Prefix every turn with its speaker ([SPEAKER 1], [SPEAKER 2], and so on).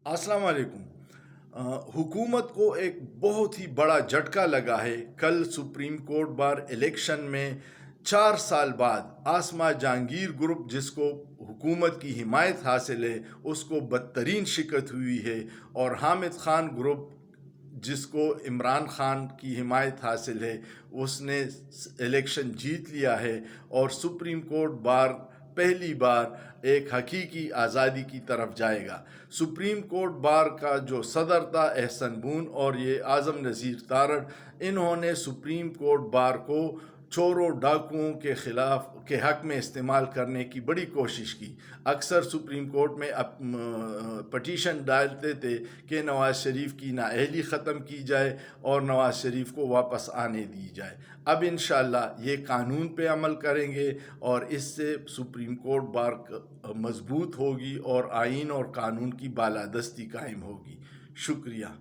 [SPEAKER 1] السلام علیکم۔ حکومت کو ایک بہت ہی بڑا جھٹکا لگا ہے۔ کل سپریم کورٹ بار الیکشن میں 4 سال بعد آسما جہانگیر گروپ، جس کو حکومت کی حمایت حاصل ہے، اس کو بدترین شکست ہوئی ہے، اور حامد خان گروپ، جس کو عمران خان کی حمایت حاصل ہے، اس نے الیکشن جیت لیا ہے، اور سپریم کورٹ بار پہلی بار ایک حقیقی آزادی کی طرف جائے گا۔ سپریم کورٹ بار کا جو صدر تھا احسن بون، اور یہ اعظم نذیر تارڑ، انہوں نے سپریم کورٹ بار کو چوروں ڈاکوؤں کے حق میں استعمال کرنے کی بڑی کوشش کی۔ اکثر سپریم کورٹ میں پٹیشن ڈالتے تھے کہ نواز شریف کی نااہلی ختم کی جائے اور نواز شریف کو واپس آنے دی جائے۔ اب انشاءاللہ یہ قانون پہ عمل کریں گے، اور اس سے سپریم کورٹ بار مضبوط ہوگی اور آئین اور قانون کی بالادستی قائم ہوگی۔ شکریہ۔